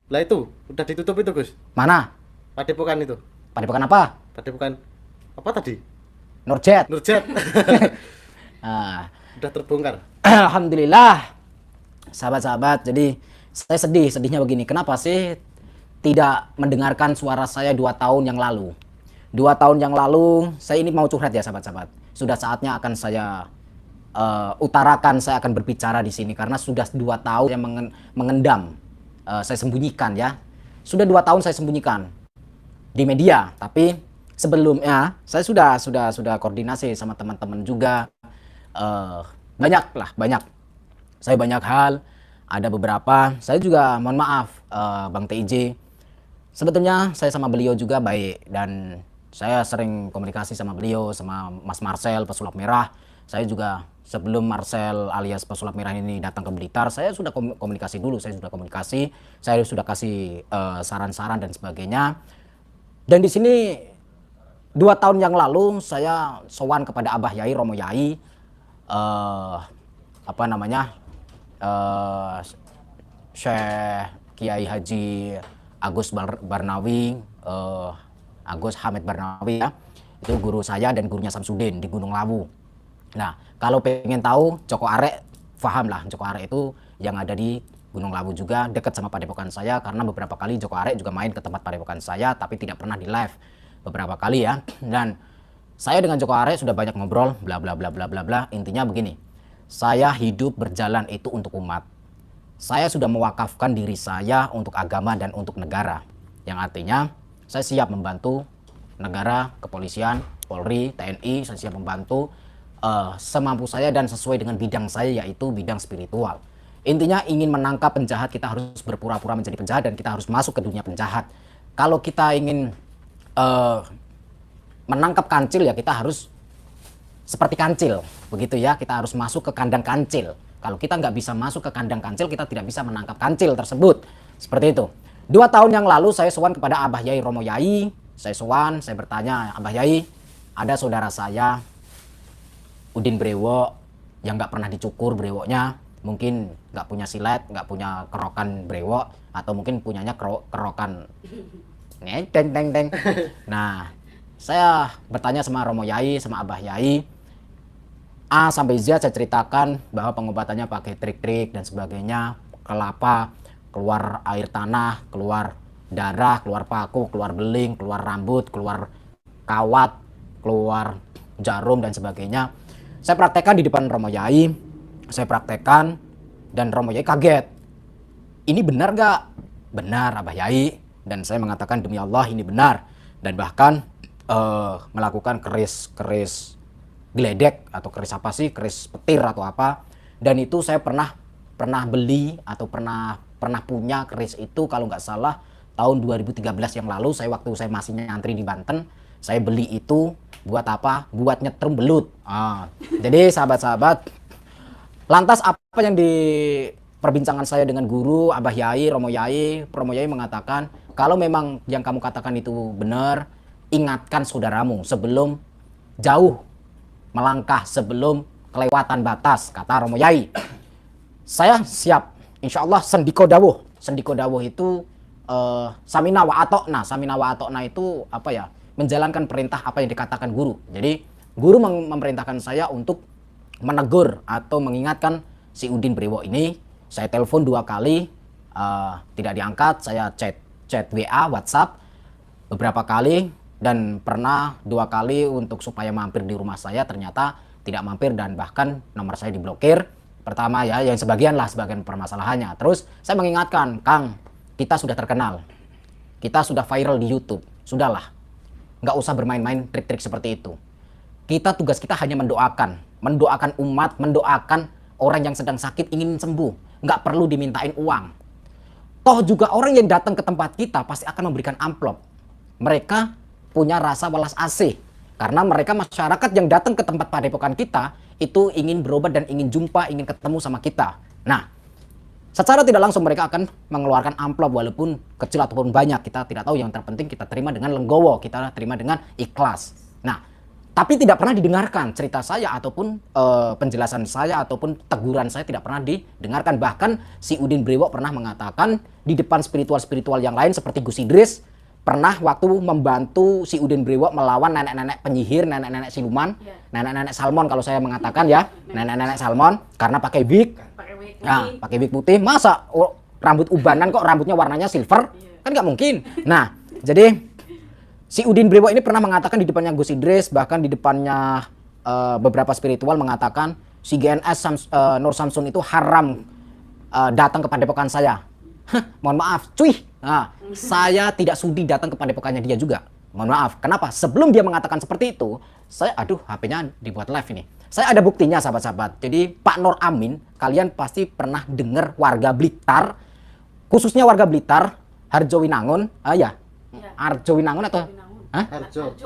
Lah itu udah ditutup itu Gus. Mana? Padepokan itu. Padepokan apa? Padepokan apa tadi? Nurjet. Nurjet. Nah, Udah terbongkar. alhamdulillah, sahabat-sahabat. Jadi saya sedihnya begini. Kenapa sih tidak mendengarkan suara saya 2 tahun yang lalu? 2 tahun yang lalu, saya ini mau curhat ya sahabat-sahabat. Sudah saatnya akan saya utarakan, saya akan berbicara di sini karena sudah 2 tahun yang mengendam, saya sembunyikan ya. Sudah 2 tahun saya sembunyikan di media, tapi sebelumnya saya sudah koordinasi sama teman-teman juga. Banyak saya banyak hal, ada beberapa saya juga mohon maaf, Bang TIJ, sebetulnya saya sama beliau juga baik dan saya sering komunikasi sama beliau, sama Mas Marcel pesulap merah. Saya juga sebelum Marcel alias pesulap merah ini datang ke Blitar, saya sudah komunikasi dulu, saya sudah kasih saran-saran dan sebagainya. Dan di sini 2 tahun yang lalu saya sowan kepada Abah Yai Romo Yai, apa namanya, Syekh Kiai Haji Agus Barnawi, Agus Hamid Barnawi ya. Itu guru saya dan gurunya Samsudin di Gunung Lawu. Nah, kalau pengen tahu Joko Arek, paham lah Joko Arek itu yang ada di Gunung Lawu juga, dekat sama padepokan saya karena beberapa kali Joko Arek juga main ke tempat padepokan saya tapi tidak pernah di live beberapa kali ya. Dan saya dengan Joko Arek sudah banyak ngobrol bla bla bla bla bla bla. Intinya begini. Saya hidup berjalan itu untuk umat. Saya sudah mewakafkan diri saya untuk agama dan untuk negara. Yang artinya saya siap membantu negara, kepolisian, Polri, TNI, saya siap membantu semampu saya dan sesuai dengan bidang saya, yaitu bidang spiritual. Intinya ingin menangkap penjahat, kita harus berpura-pura menjadi penjahat dan kita harus masuk ke dunia penjahat. Kalau kita ingin menangkap kancil, ya kita harus seperti kancil, begitu ya, kita harus masuk ke kandang kancil. Kalau kita nggak bisa masuk ke kandang kancil, kita tidak bisa menangkap kancil tersebut. Seperti itu. 2 tahun yang lalu saya sowan kepada Abah Yai Romo Yai. Saya sowan, saya bertanya, Abah Yai, ada saudara saya Udin Brewo yang nggak pernah dicukur brewoknya, mungkin nggak punya silet, nggak punya kerokan brewok, atau mungkin punyanya kerokan teng teng teng. Nah, saya bertanya sama Romo Yai, sama Abah Yai, A sampai Z saya ceritakan bahwa pengobatannya pakai trik-trik dan sebagainya, kelapa, keluar air tanah, keluar darah, keluar paku, keluar beling, keluar rambut, keluar kawat, keluar jarum dan sebagainya. Saya praktekkan di depan Romo Yai, saya praktekkan dan Romo Yai kaget. Ini benar gak? Benar Abah Yai. Dan saya mengatakan demi Allah ini benar. Dan bahkan melakukan keris geledek atau keris apa sih, keris petir atau apa. Dan itu saya pernah beli atau pernah punya keris itu kalau nggak salah tahun 2013 yang lalu. Waktu saya masih nyantri di Banten, saya beli itu buat apa? Buat nyetrum belut. Jadi sahabat-sahabat, lantas apa yang di perbincangan saya dengan guru Abah Yai, Romo Yai mengatakan kalau memang yang kamu katakan itu benar, ingatkan saudaramu sebelum jauh melangkah, sebelum kelewatan batas, kata Romo Yai. Saya siap, insya Allah sendiko dawuh. Sendiko dawuh itu samina wa atokna. Samina wa atokna itu apa ya? Menjalankan perintah apa yang dikatakan guru. Jadi guru memerintahkan saya untuk menegur atau mengingatkan si Udin Brewo ini. Saya telepon 2 kali, tidak diangkat. Saya chat WA, WhatsApp beberapa kali, dan pernah 2 kali untuk supaya mampir di rumah saya, ternyata tidak mampir dan bahkan nomor saya diblokir. Pertama ya, yang sebagian permasalahannya. Terus saya mengingatkan, Kang, kita sudah terkenal, kita sudah viral di YouTube, sudahlah, nggak usah bermain-main trik-trik seperti itu. Tugas kita hanya mendoakan umat, mendoakan orang yang sedang sakit ingin sembuh, nggak perlu dimintain uang. Toh juga orang yang datang ke tempat kita pasti akan memberikan amplop. Mereka punya rasa welas asih karena mereka masyarakat yang datang ke tempat padepokan kita itu ingin berobat dan ingin jumpa, ingin ketemu sama kita. Nah, secara tidak langsung mereka akan mengeluarkan amplop walaupun kecil ataupun banyak, kita tidak tahu. Yang terpenting kita terima dengan lenggowo, kita terima dengan ikhlas. Nah, Tapi tidak pernah didengarkan cerita saya ataupun penjelasan saya ataupun teguran saya tidak pernah didengarkan. Bahkan si Udin Brewok pernah mengatakan di depan spiritual-spiritual yang lain seperti Gus Idris pernah waktu membantu si Udin Brewok melawan nenek-nenek penyihir, nenek-nenek siluman, nenek-nenek salmon kalau saya mengatakan ya, nenek-nenek salmon karena pakai wig. Nah, pakai wig putih, masa rambut ubanan kok rambutnya warnanya silver? Kan nggak mungkin. Nah, jadi si Udin Brewok ini pernah mengatakan di depannya Gus Idris, bahkan di depannya beberapa spiritual mengatakan si GNS Nur Samsun itu haram datang ke padepokan saya. Mohon maaf, cuy. Nah, saya tidak sudi datang ke padepokannya dia juga. Mohon maaf. Kenapa? Sebelum dia mengatakan seperti itu, saya HP-nya dibuat live ini. Saya ada buktinya sahabat-sahabat. Jadi Pak Nur Amin, kalian pasti pernah dengar warga Blitar, khususnya warga Blitar, Harjowinangun, Harjowinangun atau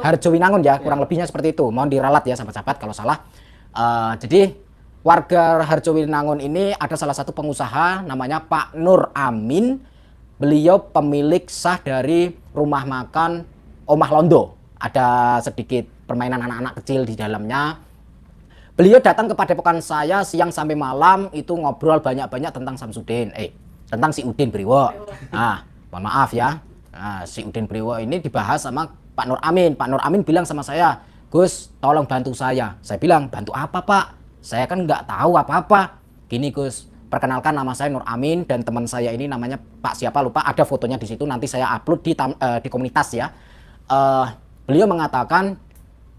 Harjowinangun ya, kurang lebihnya seperti itu. Mohon diralat ya sahabat-sahabat kalau salah. Jadi warga Harjowinangun ini ada salah satu pengusaha namanya Pak Nur Amin. Beliau pemilik sah dari rumah makan Omah Londo. Ada sedikit permainan anak-anak kecil di dalamnya. Beliau datang ke padepokan saya siang sampai malam itu ngobrol banyak-banyak tentang Samsudin, tentang si Udin Brewok. Nah, mohon maaf ya. Nah, si Udin Brewok ini dibahas sama Pak Nur Amin. Pak Nur Amin bilang sama saya, Gus, tolong bantu saya. Saya bilang, bantu apa Pak? Saya kan nggak tahu apa-apa. Gini Gus, perkenalkan nama saya Nur Amin dan teman saya ini namanya Pak siapa lupa. Ada fotonya di situ. Nanti saya upload di komunitas ya. Beliau mengatakan,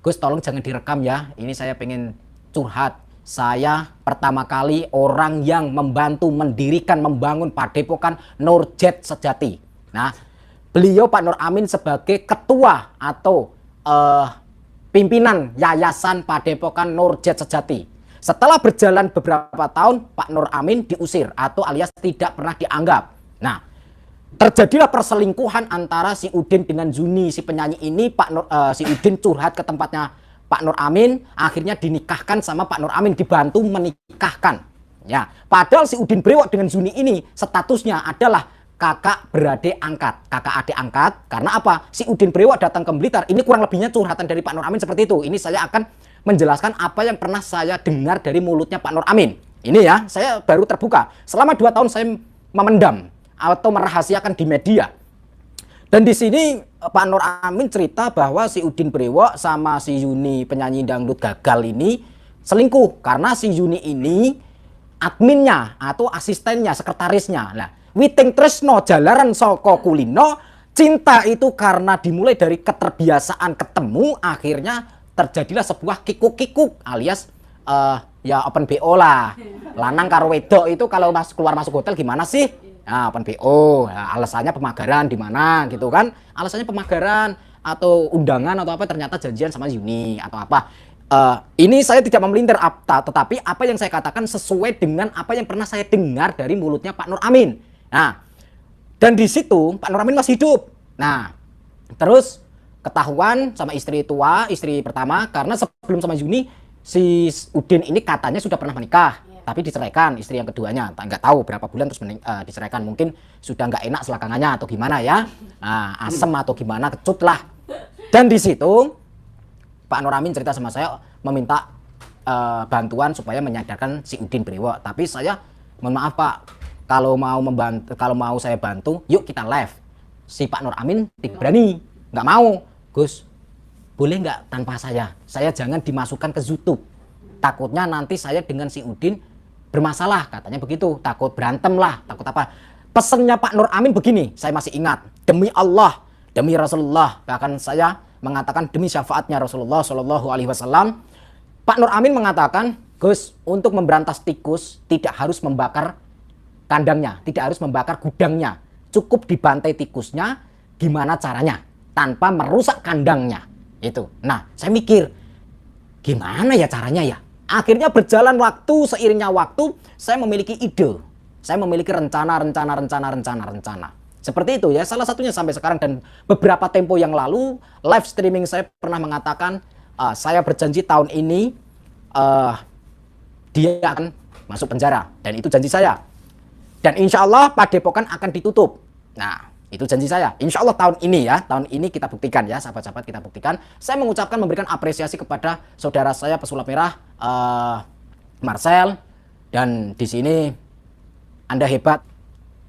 Gus tolong jangan direkam ya. Ini saya pengen curhat. Saya pertama kali orang yang membantu mendirikan, membangun padepokan Nurjet Sejati. Nah, beliau Pak Nur Amin sebagai ketua atau pimpinan Yayasan Padepokan Nurjet Sejati. Setelah berjalan beberapa tahun, Pak Nur Amin diusir atau alias tidak pernah dianggap. Nah, terjadilah perselingkuhan antara si Udin dengan Zuni, si penyanyi ini. Si Udin curhat ke tempatnya Pak Nur Amin, akhirnya dinikahkan sama Pak Nur Amin, dibantu menikahkan. Ya, padahal si Udin Brewok dengan Zuni ini statusnya adalah kakak beradik angkat, kakak adik angkat. Karena apa? Si Udin Brewok datang ke Blitar. Ini kurang lebihnya curhatan dari Pak Nur Amin seperti itu. Ini saya akan menjelaskan apa yang pernah saya dengar dari mulutnya Pak Nur Amin. Ini ya, saya baru terbuka. Selama 2 tahun saya memendam atau merahasiakan di media. Dan di sini Pak Nur Amin cerita bahwa si Udin Brewok sama si Yuni penyanyi dangdut gagal ini selingkuh. Karena si Yuni ini adminnya atau asistennya, sekretarisnya. Nah, Witing Tresno jalaran soko kulino, cinta itu karena dimulai dari keterbiasaan ketemu, akhirnya terjadilah sebuah kikuk-kikuk alias ya open BO lah. Lanang karo wedok itu kalau keluar masuk hotel gimana sih? Nah, open BO. Nah, alasannya pemagaran di mana gitu kan? Alasannya pemagaran atau undangan atau apa, ternyata janjian sama Yuni atau apa. Ini saya tidak memelintir, tetapi apa yang saya katakan sesuai dengan apa yang pernah saya dengar dari mulutnya Pak Nur Amin. Nah, dan di situ Pak Nur Amin masih hidup. Nah, terus ketahuan sama istri tua, istri pertama, karena sebelum sama Yuni, si Udin ini katanya sudah pernah menikah, tapi diceraikan istri yang keduanya. Nggak tahu berapa bulan terus diceraikan, mungkin sudah nggak enak selakangannya atau gimana ya, asem atau gimana, kecut lah. Dan di situ Pak Nur Amin cerita sama saya meminta bantuan supaya menyadarkan si Udin Brewok. Tapi saya, mohon maaf Pak, kalau mau saya bantu, yuk kita live. Si Pak Nur Amin tidak berani, nggak mau. Gus, boleh nggak tanpa saya? Saya jangan dimasukkan ke YouTube. Takutnya nanti saya dengan si Udin bermasalah, katanya begitu. Takut berantem lah, takut apa. Pesennya Pak Nur Amin begini, saya masih ingat. Demi Allah, demi Rasulullah, bahkan saya mengatakan demi syafaatnya Rasulullah Shallallahu Alaihi Wasallam. Pak Nur Amin mengatakan, Gus, untuk memberantas tikus tidak harus membakar kandangnya, tidak harus membakar gudangnya. Cukup dibantai tikusnya, gimana caranya? Tanpa merusak kandangnya. Itu. Nah, saya mikir, gimana ya caranya ya? Akhirnya berjalan waktu, seiringnya waktu, saya memiliki ide. Saya memiliki rencana. Seperti itu ya, salah satunya sampai sekarang. Dan beberapa tempo yang lalu, live streaming saya pernah mengatakan, saya berjanji tahun ini, dia akan masuk penjara. Dan itu janji saya. Dan insya Allah Padepokan akan ditutup. Nah, Itu janji saya. Insya Allah tahun ini ya, tahun ini kita buktikan ya, sahabat-sahabat, kita buktikan. Saya mengucapkan, memberikan apresiasi kepada saudara saya pesulap merah, Marcel, dan di sini Anda hebat,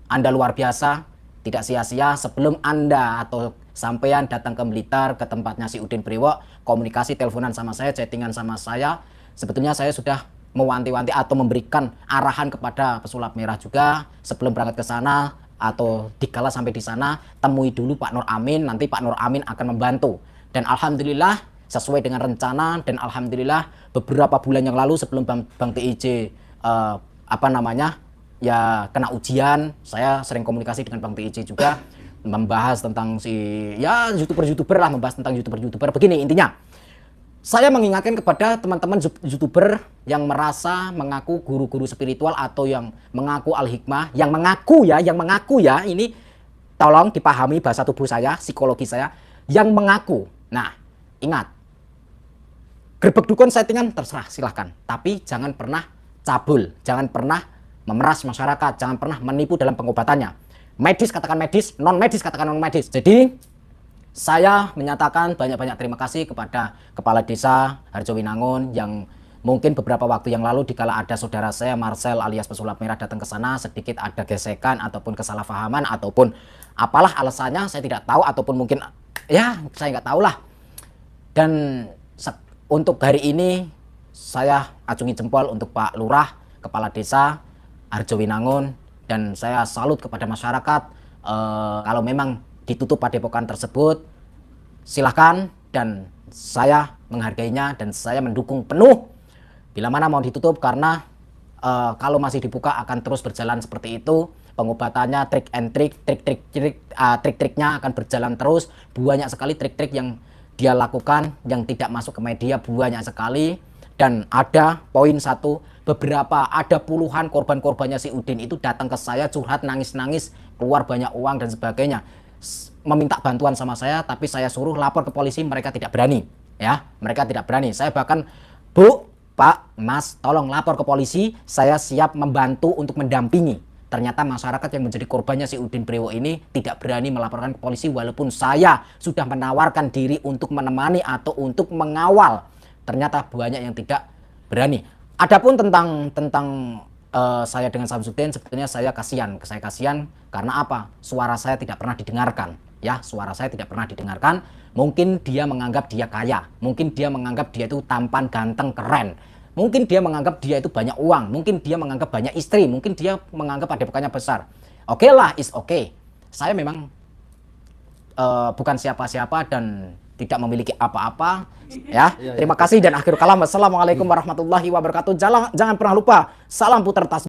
Anda luar biasa, tidak sia-sia. Sebelum Anda atau sampean datang ke Blitar, ke tempatnya si Udin Priwo, komunikasi, teleponan sama saya, chattingan sama saya, sebetulnya saya sudah mewanti-wanti atau memberikan arahan kepada pesulap merah juga sebelum berangkat ke sana, atau dikala sampai di sana, temui dulu Pak Nur Amin, nanti Pak Nur Amin akan membantu. Dan alhamdulillah sesuai dengan rencana, dan alhamdulillah beberapa bulan yang lalu sebelum Bang TIJ ya kena ujian, saya sering komunikasi dengan Bang TIJ juga, membahas tentang si ya youtuber lah, membahas tentang youtuber. Begini intinya, saya mengingatkan kepada teman-teman youtuber yang merasa mengaku guru-guru spiritual atau yang mengaku al-hikmah, yang mengaku ya, ini tolong dipahami bahasa tubuh saya, psikologi saya, yang mengaku. Nah, ingat, gerbek dukun settingan terserah, silahkan. Tapi jangan pernah cabul, jangan pernah memeras masyarakat, jangan pernah menipu dalam pengobatannya. Medis katakan medis, non medis katakan non medis. Jadi saya menyatakan banyak-banyak terima kasih kepada Kepala Desa Harjowinangun yang mungkin beberapa waktu yang lalu dikala ada saudara saya Marcel alias pesulap merah datang ke sana, sedikit ada gesekan ataupun kesalahpahaman ataupun apalah alasannya saya tidak tahu, ataupun mungkin ya saya nggak tahu lah. Dan untuk hari ini saya acungi jempol untuk Pak Lurah, Kepala Desa Harjowinangun, dan saya salut kepada masyarakat. Kalau memang ditutup padepokan tersebut, silahkan, dan saya menghargainya dan saya mendukung penuh bila mana mau ditutup, karena kalau masih dibuka akan terus berjalan seperti itu pengobatannya, trik-triknya akan berjalan terus. Banyak sekali trik-trik yang dia lakukan yang tidak masuk ke media, banyak sekali. Dan ada poin satu, ada puluhan korban-korbannya si Udin itu datang ke saya curhat, nangis-nangis, keluar banyak uang dan sebagainya, meminta bantuan sama saya, tapi saya suruh lapor ke polisi, mereka tidak berani ya, mereka tidak berani. Saya bahkan, Bu, Pak, Mas, tolong lapor ke polisi, saya siap membantu untuk mendampingi. Ternyata masyarakat yang menjadi korbannya si Udin Priwo ini tidak berani melaporkan ke polisi, walaupun saya sudah menawarkan diri untuk menemani atau untuk mengawal. Ternyata banyak yang tidak berani. Adapun tentang saya dengan Samsudin, sebetulnya saya kasihan karena apa? Suara saya tidak pernah didengarkan. Ya, suara saya tidak pernah didengarkan. Mungkin dia menganggap dia kaya, mungkin dia menganggap dia itu tampan, ganteng, keren, mungkin dia menganggap dia itu banyak uang, mungkin dia menganggap banyak istri, mungkin dia menganggap padepokannya besar. Oke lah, is oke. Saya memang bukan siapa-siapa dan tidak memiliki apa-apa ya. Terima kasih dan akhir kalam. Wassalamualaikum warahmatullahi wabarakatuh. Jangan pernah lupa, salam putar tasbih.